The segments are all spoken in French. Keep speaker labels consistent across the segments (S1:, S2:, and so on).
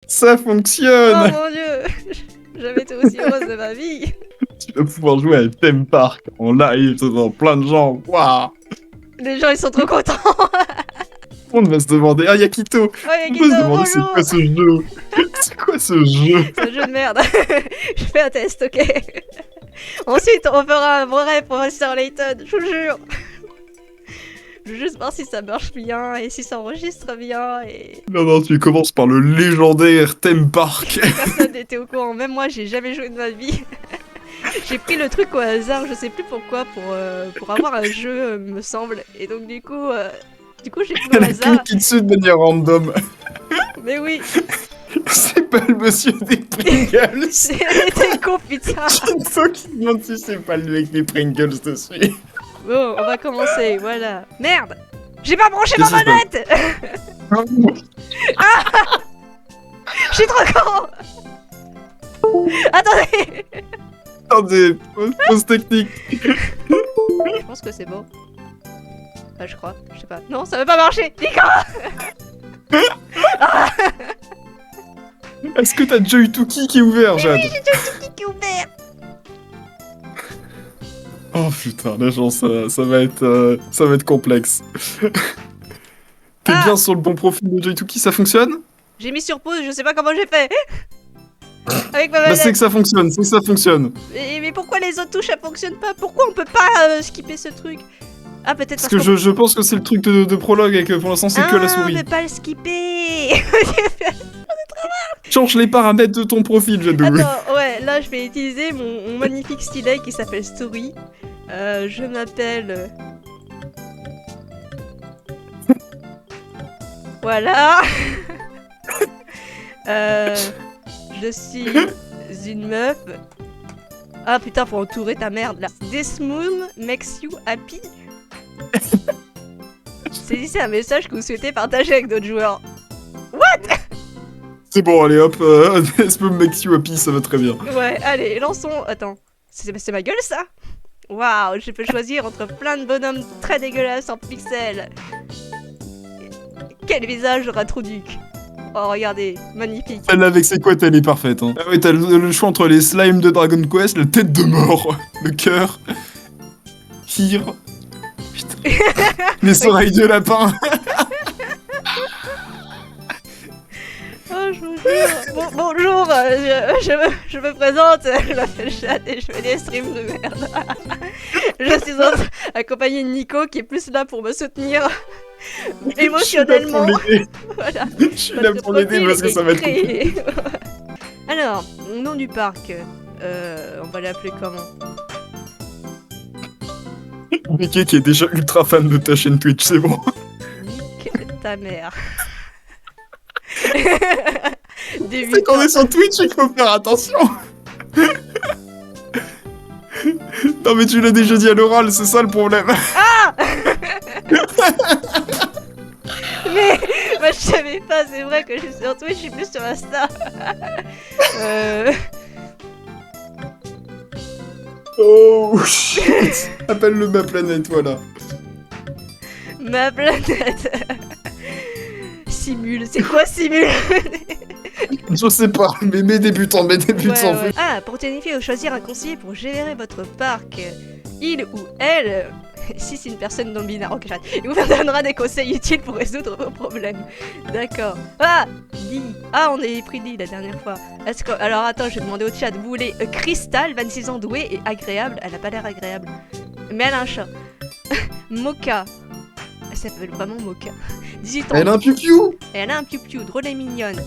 S1: Ça
S2: Oh
S1: fonctionne.
S2: mon dieu, jamais été aussi heureuse de ma vie.
S1: Tu vas pouvoir jouer à Theme Park en live devant plein de gens. Waouh.
S2: Les gens ils sont trop contents.
S1: Tout le monde va se demander, ah, Yakito.
S2: Oh
S1: On peut
S2: Yakito,
S1: se demander c'est
S2: bonjour.
S1: quoi ce jeu. C'est quoi ce jeu.
S2: C'est un jeu de merde. Je fais un test, ok. Ensuite on fera un vrai professeur Layton, je vous jure. Je veux juste voir si ça marche bien et si ça enregistre bien et...
S1: Non, non, tu commences par le légendaire Theme Park.
S2: Personne n'était au courant, même moi j'ai jamais joué de ma vie. J'ai pris le truc au hasard, je sais plus pourquoi, pour avoir un jeu, me semble. Et donc du coup j'ai pris au
S1: Elle a
S2: hasard.
S1: cliqué dessus de manière random.
S2: Mais oui,
S1: C'est pas le monsieur des Pringles.
S2: c'était con putain.
S1: Une fois qu'il demande si c'est pas le mec des Pringles dessus.
S2: Bon, on va commencer, voilà. Merde, j'ai pas branché ma
S1: Qu'est-ce qui se passe?
S2: manette. Je suis trop con. Attendez.
S1: Attendez, pause technique.
S2: Je pense que c'est bon. Enfin, je crois, je sais pas. Non, ça veut pas marcher. Nico.
S1: Est-ce que t'as déjà eu Tuki qui est ouvert, Jade?
S2: J'ai déjà tout qui est ouvert.
S1: Oh putain, les gens, ça va être complexe. T'es
S2: Ah.
S1: bien sur le bon profil de Joy2Key, ça fonctionne?
S2: J'ai mis sur pause, je sais pas comment j'ai fait. Avec ma
S1: Bah c'est
S2: manette.
S1: que ça fonctionne, c'est que ça fonctionne.
S2: Mais pourquoi les autres touches elles fonctionnent pas? Pourquoi on peut pas skipper ce truc? Ah peut-être
S1: Parce que je pense que c'est le truc de prologue et que pour l'instant c'est que la
S2: on
S1: souris.
S2: peut pas le skipper.
S1: Change les paramètres de ton profil, Jadou.
S2: Attends, ouais, là je vais utiliser mon magnifique stylet qui s'appelle Story. Je m'appelle... Voilà. Je suis une meuf. Ah putain, faut entourer ta merde là. This moon makes you happy. Saisissez un message que vous souhaitez partager avec d'autres joueurs. What?
S1: C'est bon, allez hop, Esprit makes you happy, ça va très bien.
S2: Ouais, allez, lançons. Attends, c'est ma gueule ça? Waouh, je peux choisir entre plein de bonhommes très dégueulasses en pixels. Quel visage Ratrouduc. Oh, regardez, magnifique.
S1: Celle-là avec ses couettes, elle est parfaite. Hein. Ah oui, t'as le choix entre les slimes de Dragon Quest, la tête de mort, le cœur, Hir, putain, les oreilles de lapin.
S2: Oh, je vous jure. Bonjour, je me présente, je m'appelle Jade et je fais des streams de merde. Je suis accompagnée de Nico qui est plus là pour me soutenir émotionnellement. Voilà.
S1: Je suis là pour l'aider parce que ça va être
S2: créé. Alors, nom du parc, on va l'appeler comment?
S1: Mickey qui est déjà ultra fan de ta chaîne Twitch, c'est bon.
S2: Nique ta mère.
S1: C'est qu'on est sur Twitch et qu'il faut faire attention. Non mais tu l'as déjà dit à l'oral, c'est ça le problème.
S2: Ah. Mais bah, je savais pas, c'est vrai que je suis sur Twitch, je suis plus sur Insta.
S1: Oh shit. Appelle-le ma planète, voilà.
S2: Ma planète. Simule, c'est quoi Simule?
S1: Je sais pas, mais mes débutants.
S2: Ouais, ouais. Ah, pour planifier ou choisir un conseiller pour gérer votre parc, il ou elle, si c'est une personne non binaire, ok, j'arrête, il vous donnera des conseils utiles pour résoudre vos problèmes. D'accord. Ah, Lee. Ah, on a pris Lee la dernière fois. Est-ce que... Alors attends, je vais demander au chat. Vous voulez Crystal, 26 ans, douée et agréable? Elle a pas l'air agréable. Mais elle a un chat. Mocha. Elle s'appelle vraiment Mocha. 18 ans.
S1: Elle a un piou-piou.
S2: Et elle a un piou-piou, drôle et mignonne.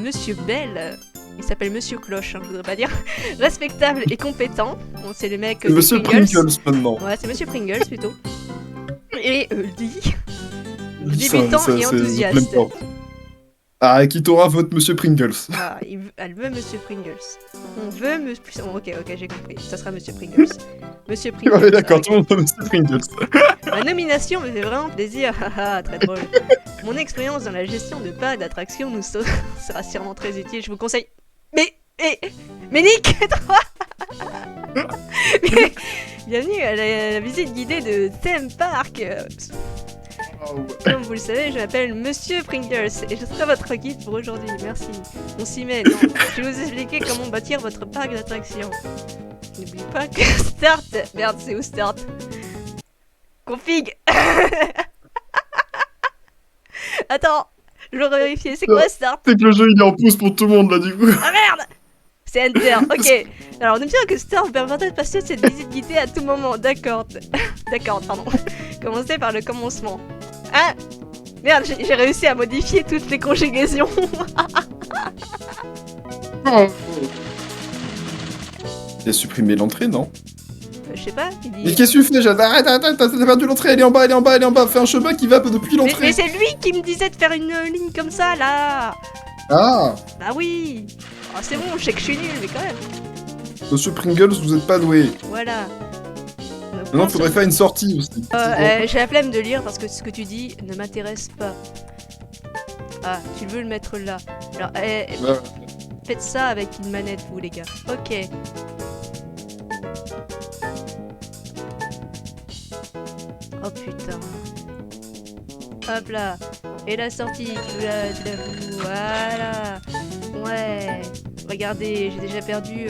S2: Monsieur Bell, il s'appelle Monsieur Cloche, hein, je voudrais pas dire. Respectable et compétent. Bon, c'est le mec.
S1: Monsieur Pringles maintenant.
S2: Ouais, c'est Monsieur Pringles plutôt. Et Lee.
S1: Ça,
S2: Débutant
S1: ça,
S2: et
S1: c'est
S2: enthousiaste.
S1: même pas. Ah, Kitora vote Monsieur Pringles.
S2: Ah, elle veut Monsieur Pringles. On veut Monsieur. Oh, ok, j'ai compris. Ça sera Monsieur Pringles. Monsieur Pringles.
S1: Ouais, d'accord, tout le monde veut Monsieur Pringles.
S2: Ma nomination me fait vraiment plaisir. Haha, très drôle. Mon expérience dans la gestion de parcs d'attractions nous sera sûrement très utile. Je vous conseille. Mais Nick, toi. Bienvenue à la visite guidée de Theme Park. Comme vous le savez, je m'appelle Monsieur Pringles et je serai votre guide pour aujourd'hui. Merci. On s'y met. Non, je vais vous expliquer comment bâtir votre parc d'attractions. N'oublie pas que Start. Merde, c'est où Start? Config. Attends, je vais vérifier. C'est quoi Start?
S1: C'est que le jeu il est en pause pour tout le monde là du coup.
S2: Ah merde! C'est Enter, ok. Alors, on obtient que Start permettra de passer cette visite guidée à tout moment. D'accord. D'accord, pardon. Commencez par le commencement. Ah! Merde, j'ai réussi à modifier toutes les conjugaisons.
S1: Il a supprimé l'entrée, non?
S2: Je sais pas, il
S1: Mais
S2: dit...
S1: qu'est-ce que tu fais, Jade? Arrête, t'as perdu l'entrée, elle est en bas, elle est en bas, elle est en bas. Fais un chemin qui va depuis
S2: Mais
S1: l'entrée.
S2: c'est lui qui me disait de faire une ligne comme ça, là.
S1: Ah!
S2: Bah oui. Oh, c'est bon, je sais que je suis nul, mais quand même.
S1: Monsieur Pringles, vous êtes pas doué.
S2: Voilà.
S1: Maintenant, il faudrait faire une sortie aussi.
S2: J'ai la flemme de lire parce que ce que tu dis ne m'intéresse pas. Ah, tu veux le mettre là. Alors, faites ça avec une manette, vous, les gars. Ok. Oh putain. Hop là. Et la sortie, voilà. Ouais. Regardez, j'ai déjà perdu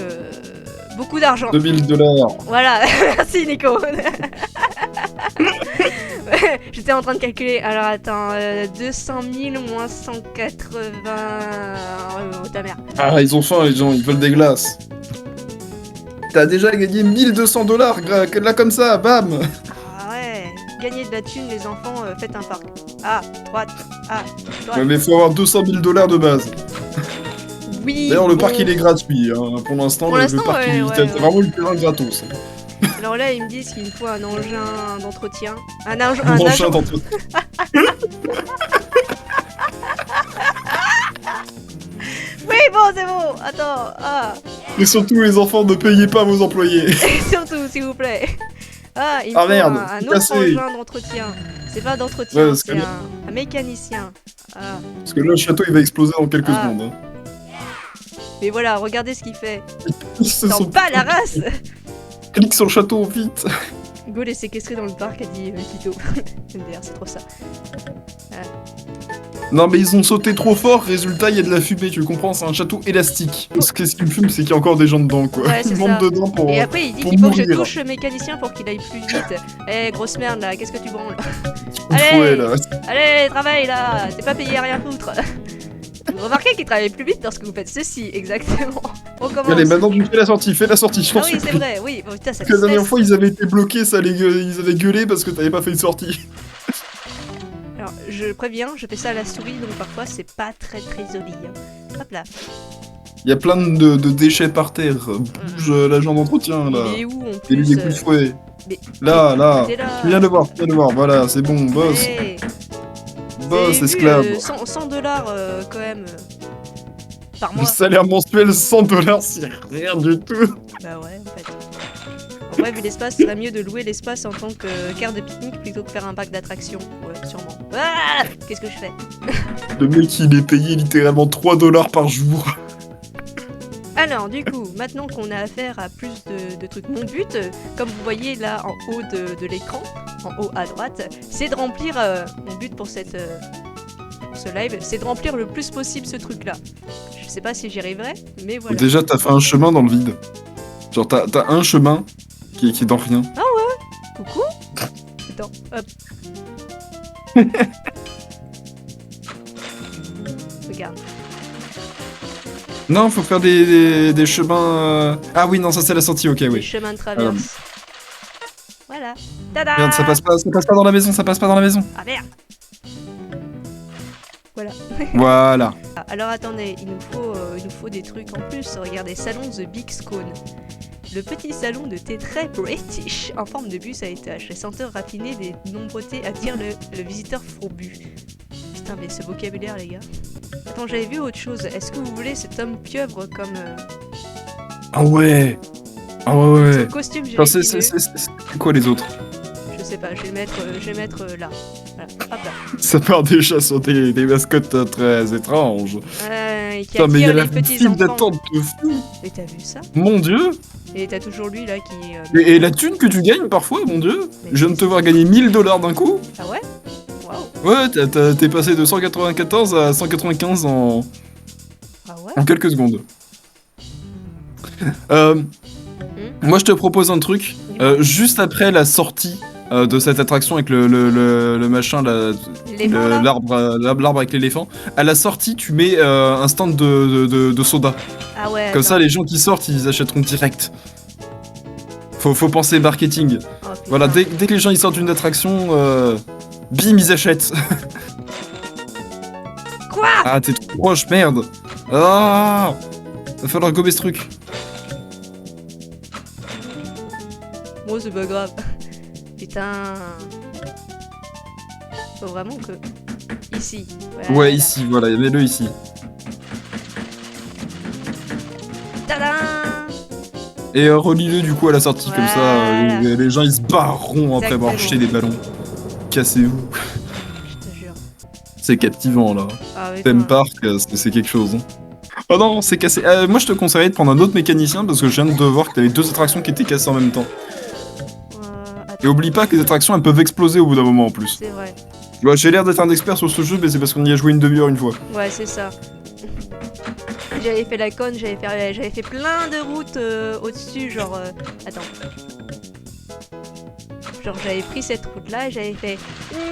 S2: beaucoup d'argent.
S1: 2000 $.
S2: Voilà, merci Nico. J'étais en train de calculer. Alors attends, 200 000 moins 180... Oh ta mère.
S1: Ah, ils ont faim, les gens, ils veulent des glaces. T'as déjà gagné 1200 $, là comme ça, bam.
S2: Ah ouais, gagnez de la thune les enfants, faites un parc. Ah, droite, ah, droite.
S1: Ouais, mais faut avoir 200 000 $ de base.
S2: Oui.
S1: D'ailleurs, le
S2: bon.
S1: parc il est gratuit, hein. Pour l'instant, le parc
S2: ouais,
S1: t'as vraiment le terrain gratos.
S2: Alors là, ils me disent qu'il me faut un engin d'entretien. Un
S1: Engin
S2: agent...
S1: d'entretien.
S2: Oui, bon, c'est bon. Attends, ah.
S1: Et surtout, les enfants, ne payez pas vos employés.
S2: Et surtout, s'il vous plaît. Ah, il me
S1: Ah,
S2: faut
S1: merde,
S2: un
S1: c'est
S2: autre
S1: cassé.
S2: engin d'entretien. C'est pas d'entretien,
S1: Ouais, parce
S2: c'est
S1: que-
S2: un mécanicien. Ah.
S1: Parce que là, le château, il va exploser en quelques
S2: Ah.
S1: secondes. Hein.
S2: Mais voilà, regardez ce qu'il fait.
S1: Ils se
S2: T'en
S1: sont
S2: bats la race.
S1: clique sur le château, vite.
S2: Gaulle est séquestré dans le parc, a dit Kito. MDR, c'est trop ça.
S1: Non, mais ils ont sauté trop fort, résultat, il y a de la fumée, tu comprends? C'est un château élastique. Parce que ce qui me fume, c'est qu'il y a encore des gens dedans, quoi.
S2: Ouais, c'est
S1: Ils
S2: ça.
S1: montent dedans pour...
S2: Et après, il dit
S1: pour
S2: qu'il faut que je
S1: mourir.
S2: touche le mécanicien pour qu'il aille plus vite. Eh, grosse merde là, qu'est-ce que tu branles?
S1: Ouais,
S2: Allez,
S1: là.
S2: allez, travaille là, t'es pas payé à rien foutre. Vous remarquez qu'il travaille plus vite lorsque vous faites ceci, exactement. On commence.
S1: Allez, maintenant tu fais la sortie, je
S2: Ah
S1: t'en
S2: oui,
S1: supplie.
S2: c'est vrai, oui. Bon, putain, ça
S1: Parce que la dernière
S2: stresse.
S1: fois, ils avaient été bloqués, ils avaient gueulé parce que t'avais pas fait une sortie.
S2: Alors, je préviens, je fais ça à la souris, donc parfois c'est pas très joli. Hein. Hop là.
S1: Il y a plein de déchets par terre. Bouge l'agent d'entretien, là.
S2: Il est où en
S1: Et lui,
S2: plus
S1: des coups de fouet.
S2: mais-
S1: Là.
S2: t'es là.
S1: Tu viens de voir, voilà, c'est bon, boss.
S2: Hey,
S1: Boss,
S2: j'ai vu,
S1: esclave.
S2: 100 dollars quand même. Par
S1: Le
S2: mois.
S1: salaire mensuel, 100 $, c'est rien du tout.
S2: Bah ouais, en fait. En vrai, vu l'espace, ce serait mieux de louer l'espace en tant que carte de pique-nique plutôt que faire un parc d'attractions. Ouais, sûrement. Ah, qu'est-ce que je fais?
S1: Le mec, il est payé littéralement 3 $ par jour.
S2: Alors, du coup, maintenant qu'on a affaire à plus de trucs, mon but, comme vous voyez là en haut de l'écran, en haut à droite, c'est de remplir, mon but pour ce live, c'est de remplir le plus possible ce truc-là. Je sais pas si j'y arriverai, mais voilà.
S1: Déjà, t'as fait un chemin dans le vide. Genre, t'as un chemin qui est dans rien.
S2: Coucou. Attends, hop. Regarde.
S1: Non, faut faire des chemins... Ah oui, non, ça c'est la sortie, ok,
S2: Le
S1: oui.
S2: chemin de traverse. Voilà. Tada.
S1: Merde, ça passe pas dans la maison, ça passe pas dans la maison.
S2: Ah merde.
S1: Voilà.
S2: Ah, alors attendez, il nous faut des trucs en plus. Regardez, salon The Big Scone. Le petit salon de thé très british, en forme de bus à étage. Les senteurs raffinées des nombreux thés attirent le visiteur fourbu. Putain, mais ce vocabulaire, les gars. Attends, j'avais vu autre chose. Est-ce que vous voulez cet homme pieuvre comme...
S1: Ah ouais. Ah ouais,
S2: Son
S1: ouais.
S2: costume, j'ai
S1: Attends, c'est quoi les autres?
S2: Je sais pas, je vais le mettre là. Voilà, hop là.
S1: Ça part déjà sur des mascottes très étranges.
S2: Qui
S1: Putain, mais il y a
S2: attire
S1: la
S2: les petits
S1: file
S2: enfants.
S1: d'attente de fou.
S2: Et t'as vu ça?
S1: Mon dieu.
S2: Et t'as toujours lui là qui...
S1: Et la thune que tu gagnes parfois, mon dieu.
S2: Mais
S1: Je viens de te voir gagner 1000 $ d'un coup.
S2: Ah ouais? Waouh.
S1: Ouais, t'es passé de 194 à 195
S2: Ah ouais?
S1: en quelques secondes. Moi, je te propose un truc. Juste après la sortie de cette attraction avec le machin,
S2: L'éléphant là?
S1: l'arbre avec l'éléphant, à la sortie, tu mets un stand de soda.
S2: Ah ouais,
S1: Comme
S2: attends.
S1: ça, les gens qui sortent, ils achèteront direct. Faut penser marketing.
S2: Oh, putain.
S1: Voilà, dès que les gens ils sortent d'une attraction, bim, ils achètent.
S2: Quoi?
S1: Ah, t'es trop proche, merde. Ah, va falloir gober ce truc.
S2: Bon, c'est pas grave. Putain. Faut vraiment que... Ici. Voilà.
S1: Ouais, ici, voilà, mets-le ici.
S2: Tadam!
S1: Et relis-le du coup à la sortie, comme ça,
S2: Voilà.
S1: les gens ils se barreront après avoir
S2: Exactement.
S1: jeté des ballons. Cassez-vous.
S2: Je te jure.
S1: C'est captivant là.
S2: Ah oui,
S1: Theme
S2: putain.
S1: park, c'est quelque chose. Hein. Oh non, c'est cassé. Moi je te conseillerais de prendre un autre mécanicien parce que je viens de voir que t'avais deux attractions qui étaient cassées en même temps. Et
S2: Attends,
S1: oublie pas que les attractions elles peuvent exploser au bout d'un moment en plus.
S2: c'est vrai.
S1: Bah, j'ai l'air d'être un expert sur ce jeu, mais c'est parce qu'on y a joué une demi-heure une fois.
S2: Ouais, c'est ça. J'avais fait la conne, j'avais fait plein de routes au-dessus, genre... Attends. Genre j'avais pris cette route-là et j'avais fait...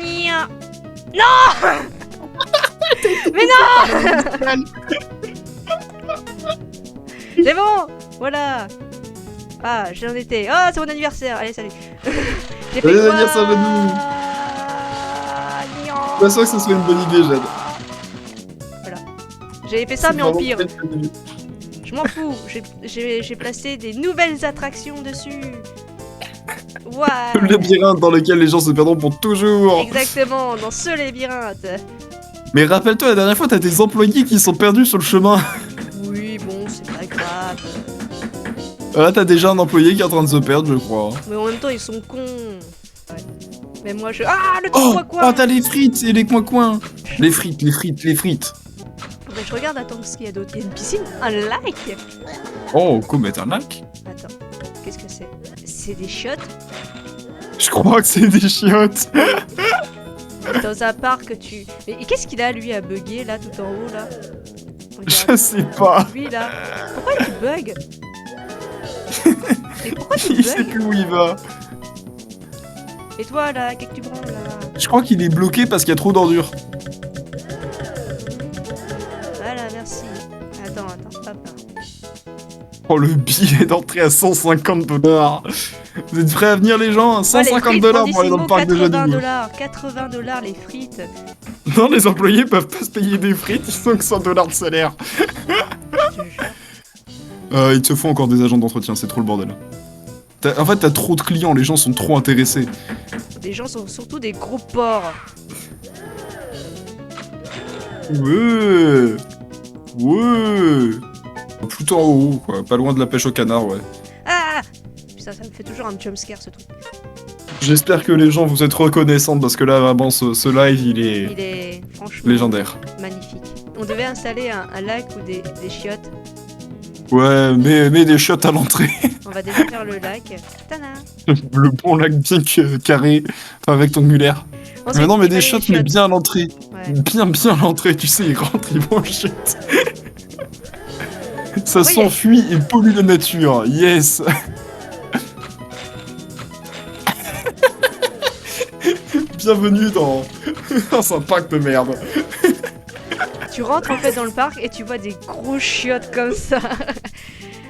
S2: Nia. Non. Mais non. C'est bon. Voilà. Ah, j'en étais. Ah, c'est mon anniversaire. Allez, salut. J'ai fait
S1: Joyeux
S2: quoi?
S1: anniversaire, Badou.
S2: Nia.
S1: Je pas sûr que ce soit une bonne idée, Jade.
S2: J'avais fait ça,
S1: C'est
S2: mais en
S1: vraiment
S2: pire.
S1: peut-être une bonne idée.
S2: Je m'en fous. J'ai placé des nouvelles attractions dessus.
S1: Le
S2: Ouais.
S1: labyrinthe dans lequel les gens se perdront pour toujours.
S2: Exactement, dans ce labyrinthe.
S1: Mais rappelle-toi, la dernière fois, t'as des employés qui sont perdus sur le chemin.
S2: Oui, bon, c'est pas grave.
S1: Là, t'as déjà un employé qui est en train de se perdre, je crois.
S2: Mais en même temps, ils sont cons. Ouais. Mais moi, je... Ah, le
S1: Oh,
S2: quoi.
S1: t'as les frites et les coins-coins. Les frites.
S2: Mais je regarde, attends, ce qu'il y a d'autre. Il y a une piscine, un lac.
S1: Oh, go mettre un lac.
S2: Attends, qu'est-ce que c'est? C'est des chiottes.
S1: Je crois que c'est des chiottes.
S2: Dans un parc, tu... Mais qu'est-ce qu'il a, lui, à bugger, là, tout en haut, là?
S1: Je sais pas.
S2: Lui, là. Pourquoi il bug? Mais pourquoi tu
S1: Il sait
S2: bugs?
S1: plus où il va.
S2: Et toi, là, qu'est-ce que tu branles, là?
S1: Je crois qu'il est bloqué parce qu'il y a trop d'ordures.
S2: Voilà, merci. Attends, hop.
S1: Oh, le billet d'entrée à 150 $. Vous êtes prêts à venir, les gens? 150 $, pour aller dans le parc de Jadou.
S2: 80 $, les frites.
S1: Non, les employés peuvent pas se payer des frites, ils ont que 100 $ de salaire.
S2: Je te jure.
S1: Ils te font encore des agents d'entretien, c'est trop le bordel. En fait, t'as trop de clients, les gens sont trop intéressés.
S2: Les gens sont surtout des gros porcs.
S1: Ouais. Plutôt en haut, quoi. Pas loin de la pêche au canard, ouais.
S2: Ah! Putain, ça me fait toujours un jumpscare, ce truc.
S1: J'espère que les gens vous êtes reconnaissants parce que là, vraiment, ce live, il est
S2: Il est franchement
S1: légendaire.
S2: magnifique. On devait installer un lac ou des chiottes.
S1: Ouais, mais des shots à l'entrée.
S2: On va déjà faire le lac. Tada!
S1: Le bon lac bien carré, enfin rectangulaire.
S2: Ensuite,
S1: Mais non, mais
S2: il
S1: des
S2: fallait
S1: shots,
S2: les
S1: mais bien à l'entrée.
S2: Ouais.
S1: Bien à l'entrée, tu sais, ils rentrent, ils vont shit. Ça
S2: Oui,
S1: s'enfuit et pollue la nature, yes. Bienvenue dans un parc de merde.
S2: Tu rentres en fait dans le parc et tu vois des gros chiottes comme ça.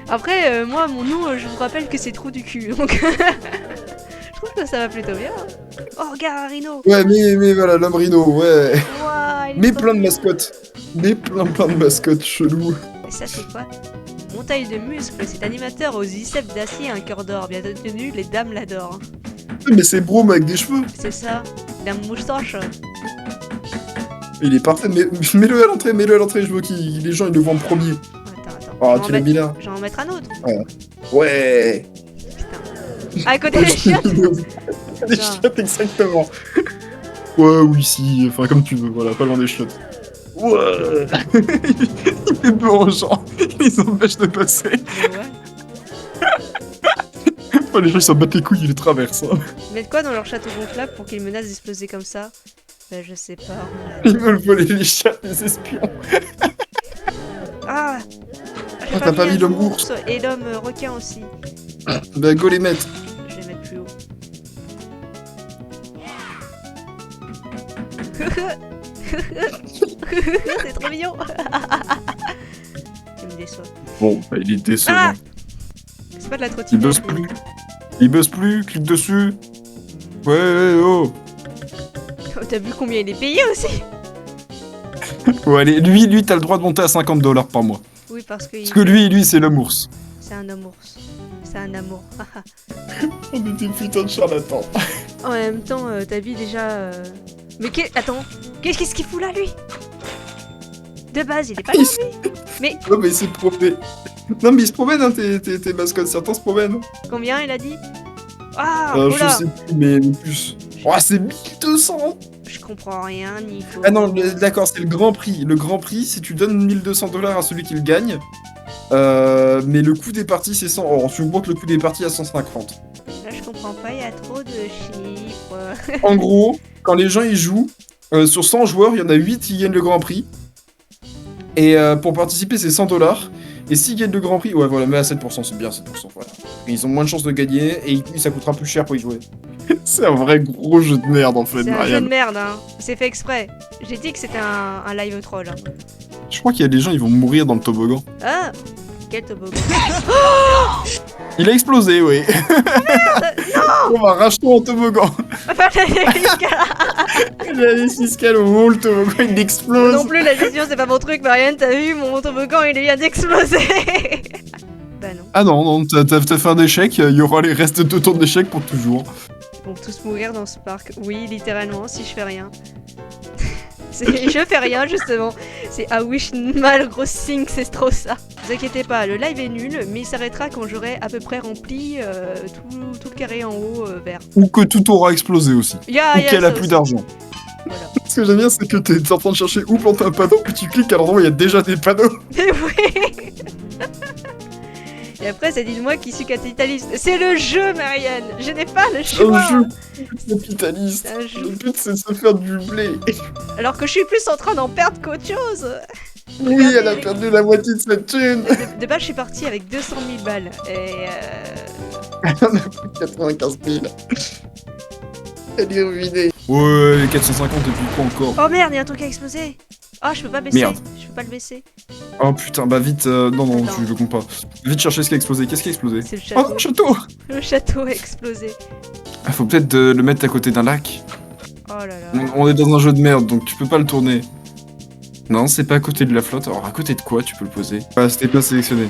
S2: Après, moi, mon nom, je vous rappelle que c'est trou du cul. Donc, je trouve que ça va plutôt bien. Oh, regarde un rhino.
S1: Ouais, mais voilà, l'homme rhino, ouais.
S2: Ouah, il est
S1: Mais
S2: trop
S1: plein de
S2: mignon.
S1: mascottes. Mais plein de mascottes chelous.
S2: Et ça, c'est quoi? Montagne de muscles, cet animateur aux biceps d'acier et un cœur d'or. Bien entendu, les dames l'adorent.
S1: Mais c'est Broom avec des cheveux.
S2: C'est ça, il a une moustache.
S1: Il est parfait, mais mets-le à l'entrée, je veux que les gens ils le voient en premier.
S2: Attends.
S1: Oh,
S2: Je
S1: tu
S2: vais
S1: l'as mis là.
S2: Je vais en mettre un autre.
S1: Ouais.
S2: Putain. À côté des chiottes.
S1: Des chiottes, exactement. Ouais, ou ici, enfin comme tu veux, voilà, pas loin des chiottes. Ouais. Il fait peur aux gens, il les empêche de passer.
S2: Mais ouais.
S1: Oh, les gens ils s'en battent les couilles, ils les traversent. Hein.
S2: Ils mettent quoi dans leur château gonflable pour qu'ils menacent d'exploser comme ça? Bah, je sais pas.
S1: Ils veulent voler les chats des espions.
S2: Ah, j'ai
S1: t'as pas mis l'homme
S2: l'ours et l'homme requin aussi.
S1: Bah go les mettre.
S2: Je vais mettre plus haut. C'est trop mignon. Il me déçoit.
S1: Bon, bah, il est décevant.
S2: Ah, c'est pas de la
S1: Il
S2: trottinette.
S1: buzz plus. Il buzz plus, clique dessus. Ouais, oh.
S2: Oh, t'as vu combien il est payé aussi?
S1: Ouais, allez, lui, t'as le droit de monter à $50 par mois.
S2: Oui, parce que,
S1: Parce que lui, c'est l'homme ours.
S2: c'est un homme ours. C'est un amour.
S1: On était putain de charlatans.
S2: En même temps, t'as vu déjà... Mais attends, qu'est-ce qu'il fout là, lui? De base, il est pas là, lui. Mais
S1: Non, mais il s'est promené. Non, mais il se promène, hein, tes mascottes, certains se promènent.
S2: combien il a dit? Ah,
S1: Je
S2: oula,
S1: sais plus, mais plus. Oh, c'est 1200.
S2: je comprends rien, Nico.
S1: Ah non, d'accord, c'est le grand prix. Le grand prix, si tu donnes $1200 à celui qui le gagne. Mais le coût des parties, c'est 100. Or, tu augmentes le coût des parties à 150.
S2: Là, je comprends pas, il y a trop de chiffres.
S1: En gros, quand les gens y jouent, sur 100 joueurs, il y en a 8 qui gagnent le grand prix. Et pour participer, c'est $100. Et s'ils gagnent le grand prix, ouais, voilà, mais à 7%, c'est bien 7%. Voilà. Ils ont moins de chances de gagner et ça coûtera plus cher pour y jouer. C'est un vrai gros jeu de merde en fait,
S2: C'est un jeu de
S1: Marianne.
S2: merde, hein. C'est fait exprès. J'ai dit que c'était un live troll. Hein.
S1: Je crois qu'il y a des gens, ils vont mourir dans le toboggan.
S2: Ah, quel toboggan.
S1: Il a explosé, oui. On va racheter en toboggan. Il a les 6 au haut, le toboggan, il
S2: Non
S1: explose.
S2: plus, la gestion, c'est pas mon truc, Marianne. T'as vu, mon toboggan, il vient d'exploser. Bah non.
S1: Ah non, non, t'as fait un échec, il y aura les restes de ton échec pour toujours.
S2: Ils vont tous mourir dans ce parc. Oui, littéralement, si je fais rien. Je fais rien, justement. C'est I wish mal grossing, c'est trop ça. Ne vous inquiétez pas, le live est nul, mais il s'arrêtera quand j'aurai à peu près rempli tout le carré en haut vert.
S1: Ou que tout aura explosé aussi. Ou qu'elle a plus d'argent.
S2: Voilà.
S1: Ce que j'aime bien, c'est que t'es en train de chercher où planter un panneau, puis tu cliques à l'endroit où il y a déjà des panneaux.
S2: Mais oui. Et après, ça dit de moi qui suis capitaliste. C'est le jeu, Marianne. Je n'ai pas le choix.
S1: Un jeu capitaliste.
S2: C'est un jeu.
S1: Le but, c'est de se faire du blé.
S2: Alors que je suis plus en train d'en perdre qu'autre chose.
S1: Oui, elle a perdu la moitié de cette thune.
S2: De base, je suis partie avec 200 000 balles. Et
S1: Elle en a pris 95 000. Elle est ruinée. Ouais, les 450 et puis quoi encore.
S2: oh merde, il y a un truc qui a explosé. Oh, je peux pas baisser.
S1: Merde.
S2: Je peux pas le baisser.
S1: Oh putain, bah vite, non,
S2: Attends.
S1: tu le comptes pas. Vite chercher ce qui a explosé. Qu'est-ce qui a explosé?
S2: C'est le
S1: Oh,
S2: château.
S1: un château.
S2: Le château a explosé.
S1: Ah, faut peut-être le mettre à côté d'un lac.
S2: Oh là là.
S1: On est dans un jeu de merde, donc tu peux pas le tourner. Non, c'est pas à côté de la flotte. Alors à côté de quoi tu peux le poser? Ah, c'était pas sélectionné.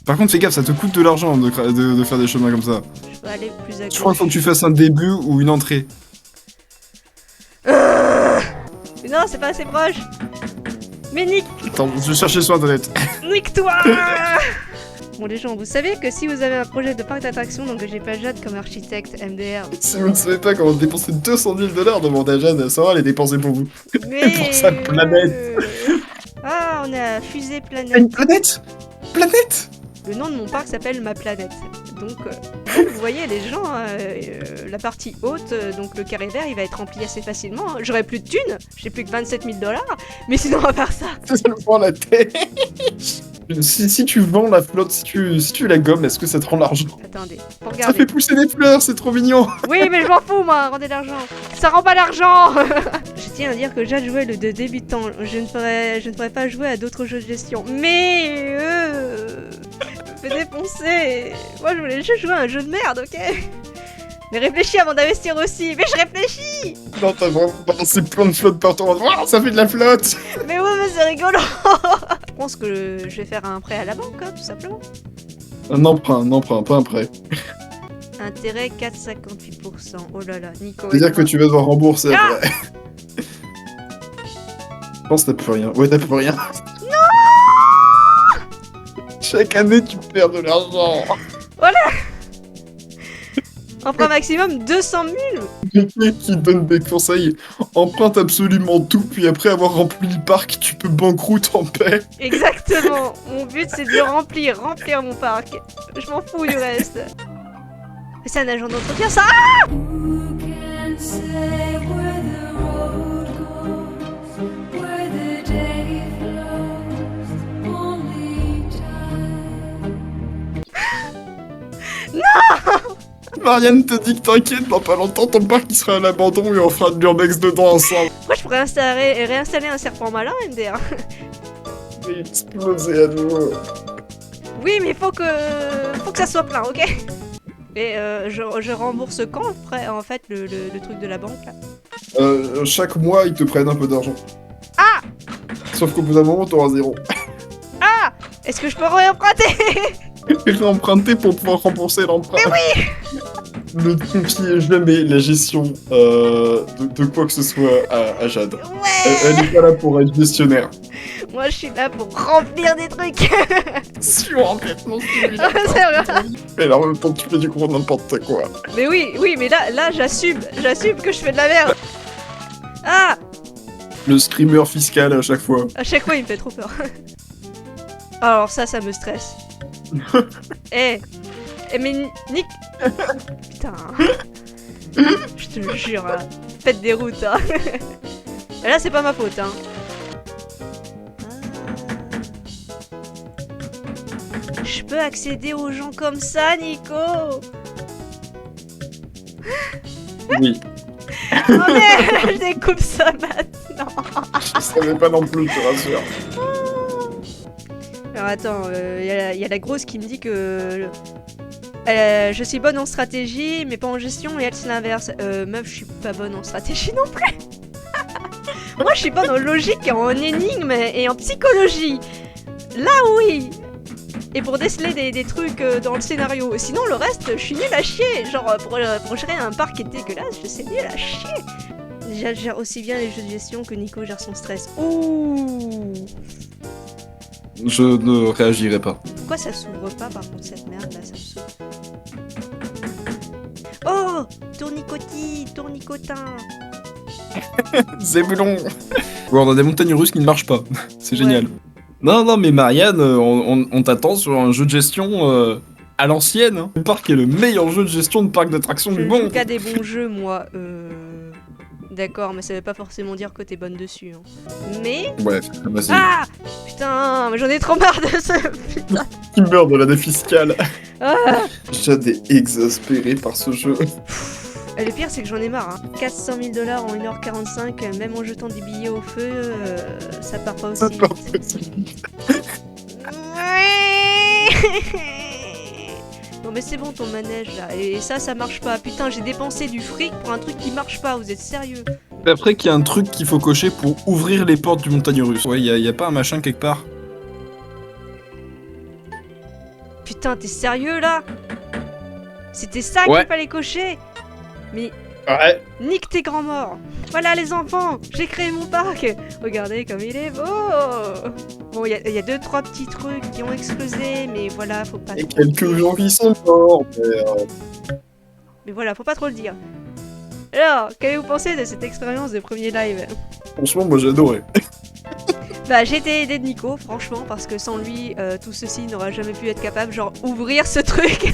S1: Par contre, fais gaffe, ça te coûte de l'argent de faire des chemins comme ça.
S2: Je peux aller plus à gauche.
S1: Je crois qu'il faut que tu fasses un début ou une entrée.
S2: Mais non, c'est pas assez proche. Mais
S1: Attends, je vais chercher sur internet.
S2: nique-toi. Bon les gens, vous savez que si vous avez un projet de parc d'attractions, donc j'ai pas Jade comme architecte MDR.
S1: Si vous ne savez pas comment dépenser 200 000 $, demandez à Jeanne, ça va les dépenser pour vous.
S2: Mais
S1: Pour sa planète.
S2: Ah, on a fusée
S1: Une
S2: planète.
S1: planète? Planète?
S2: Le nom de mon parc s'appelle Ma Planète. Donc, vous voyez les gens, la partie haute, donc le carré vert, il va être rempli assez facilement. J'aurai plus de thunes, j'ai plus que 27 000 $, mais sinon à part ça.
S1: Ça me prend la tête. Si tu vends la flotte, si tu la gommes, est-ce que ça te rend l'argent?
S2: Attendez, pour
S1: Ça
S2: regarder.
S1: fait pousser des fleurs, c'est trop mignon.
S2: Oui, mais je m'en fous, moi, rendez l'argent. Ça rend pas l'argent. Je tiens à dire que j'ai joué le de débutant. Je ne ferai pas jouer à d'autres jeux de gestion. Mais me fait défoncer. Moi, je voulais juste jouer à un jeu de merde, ok? Mais réfléchis avant d'investir aussi. Mais je réfléchis.
S1: Non, t'as vraiment balancé plein de flottes partout. Oh, ça fait de la flotte.
S2: Mais ouais, mais c'est rigolo. Je pense que je vais faire un prêt à la banque, hein, tout simplement.
S1: Un emprunt, pas un prêt.
S2: Intérêt 4,58%. Oh là là, Nico.
S1: C'est-à-dire que tu vas devoir rembourser
S2: Ah
S1: après. Je pense que t'as plus rien. Ouais, t'as plus rien.
S2: Non.
S1: Chaque année, tu perds de l'argent.
S2: Emprunt maximum 200 000.
S1: Les mecs qui donnent des conseils, emprunte absolument tout, puis après avoir rempli le parc, tu peux banqueroute en paix.
S2: Exactement. Mon but, c'est de le remplir mon parc. Je m'en fous du reste. Mais c'est un agent d'entretien, ça.
S3: Who can say where the
S1: Marianne te dit que t'inquiète, dans pas longtemps, ton parc il sera à l'abandon et on fera de l'urbex dedans ensemble.
S2: Moi, je pourrais réinstaller un serpent malin, MDR.
S1: Et exploser à nouveau.
S2: Oui, mais faut que ça soit plein, ok? Et je rembourse quand, après, en fait, le truc de la banque, là?
S1: Chaque mois, ils te prennent un peu d'argent.
S2: Ah!
S1: Sauf qu'au bout d'un moment, t'auras 0.
S2: Ah! Est-ce que je peux réemprunter?
S1: Réemprunter pour pouvoir rembourser l'emprunt.
S2: Mais oui!
S1: Ne confiez jamais la gestion de quoi que ce soit à Jade.
S2: Ouais!
S1: Elle est pas là pour être gestionnaire.
S2: Moi, je suis là pour remplir des trucs.
S1: Complètement celui-là.
S2: C'est vrai.
S1: Mais là, en même temps, tu fais du gros n'importe quoi.
S2: Mais oui, mais là, j'assume que je fais de la merde. Ah!
S1: Le streamer fiscal à chaque fois.
S2: À chaque fois, il me fait trop peur. Alors ça me stresse. Eh, mais Nick... Putain. Je te le jure, hein. Faites des routes, hein. Et là, c'est pas ma faute, hein. Je peux accéder aux gens comme ça, Nico?
S1: Oui.
S2: Oh merde, je découpe ça maintenant.
S1: Je savais pas non plus, je te rassure.
S2: Alors attends, y a la grosse qui me dit que je suis bonne en stratégie, mais pas en gestion, et elle c'est l'inverse. Meuf, je suis pas bonne en stratégie non plus. Moi, je suis bonne en logique, en énigme et en psychologie. Là, oui. Et pour déceler des trucs dans le scénario. Sinon, le reste, je suis nulle à chier. Genre, pour gérer un parc qui est dégueulasse, je sais nul à chier. Je gère aussi bien les jeux de gestion que Nico gère son stress. Ouh.
S1: Je ne réagirai pas.
S2: Pourquoi ça s'ouvre pas par contre cette merde là, ça s'ouvre. Oh, tournicotin.
S1: Zébulon. Ouais, on a des montagnes russes qui ne marchent pas. C'est génial.
S2: Ouais.
S1: Non, mais Marianne, on t'attend sur un jeu de gestion à l'ancienne. Hein. Le parc est le meilleur jeu de gestion de parc d'attractions
S2: Je
S1: du
S2: joue
S1: monde.
S2: qu'à des bons jeux, moi. D'accord, mais ça veut pas forcément dire que t'es bonne dessus. Hein. Mais...
S1: Ouais, vas-y.
S2: Ah! Putain, mais j'en ai trop marre de ce... Putain.
S1: Qui meurt de l'année fiscale.
S2: Ah.
S1: Jade est exaspéré par ce jeu.
S2: Et le pire, c'est que j'en ai marre. Hein. 400 000 $ en 1h45, même en jetant des billets au feu, ça part pas aussi vite. Non mais c'est bon ton manège là, et ça marche pas. Putain, j'ai dépensé du fric pour un truc qui marche pas, vous êtes sérieux?
S1: Après qu'il y a un truc qu'il faut cocher pour ouvrir les portes du montagne russe. Ouais, y a pas un machin quelque part.
S2: Putain, t'es sérieux là? C'était ça
S1: Ouais.
S2: qu'il fallait cocher? Mais...
S1: Ouais.
S2: Nique tes grands morts! Voilà les enfants! J'ai créé mon parc! Regardez comme il est beau! Bon, il y a 2-3 petits trucs qui ont explosé, mais voilà, faut pas
S1: Et
S2: trop le
S1: quelques
S2: dire.
S1: gens qui sont morts,
S2: Mais voilà, faut pas trop le dire. Alors, qu'avez-vous pensé de cette expérience de premier live?
S1: franchement, moi j'ai adoré.
S2: Bah, j'ai été aidée de Nico, franchement, parce que sans lui, tout ceci n'aurait jamais pu être capable, genre, ouvrir ce truc!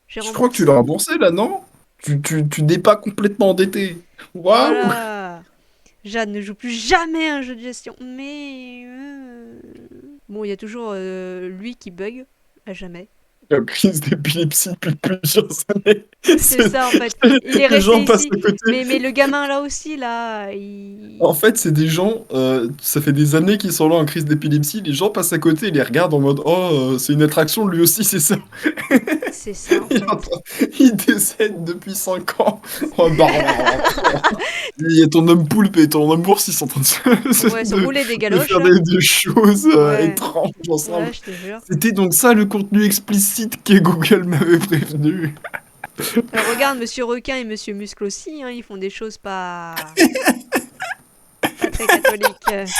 S1: Je crois que tu l'as remboursé là, non? Tu n'es pas complètement endetté. Waouh!
S2: Voilà. Jade ne joue plus jamais à un jeu de gestion. Mais... Bon, il y a toujours lui qui bug, à jamais.
S1: La crise d'épilepsie depuis plusieurs années.
S2: C'est ça en fait. Il est
S1: Les gens
S2: resté
S1: passent
S2: ici.
S1: à côté.
S2: Mais le gamin là aussi, là, il...
S1: En fait, c'est des gens, ça fait des années qu'ils sont là en crise d'épilepsie, les gens passent à côté et les regardent en mode « Oh, c'est une attraction, lui aussi, c'est ça.
S2: C'est ça en »
S1: Il décède depuis 5 ans. Oh, bah, il y a ton homme poulpe et ton homme ours, ils sont en train
S2: Ouais, se rouler des
S1: de
S2: galoches.
S1: faire
S2: Là.
S1: des choses
S2: Ouais.
S1: étranges ensemble.
S2: Ouais, je te jure.
S1: C'était donc ça le contenu explicite que Google m'avait prévenu.
S2: Alors, regarde, Monsieur Requin et Monsieur Muscle aussi, hein, ils font des choses pas... pas très catholiques.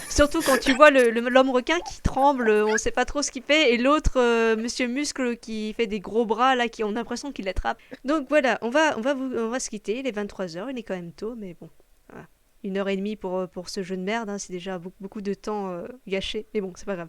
S2: Surtout quand tu vois l'homme requin qui tremble, on sait pas trop ce qu'il fait, et l'autre, Monsieur Muscle, qui fait des gros bras, là, qui ont l'impression qu'il l'attrape. Donc voilà, on va se quitter, il est 23h, il est quand même tôt, mais bon. Voilà. 1h30 pour ce jeu de merde, hein, c'est déjà beaucoup de temps gâché, mais bon, c'est pas grave.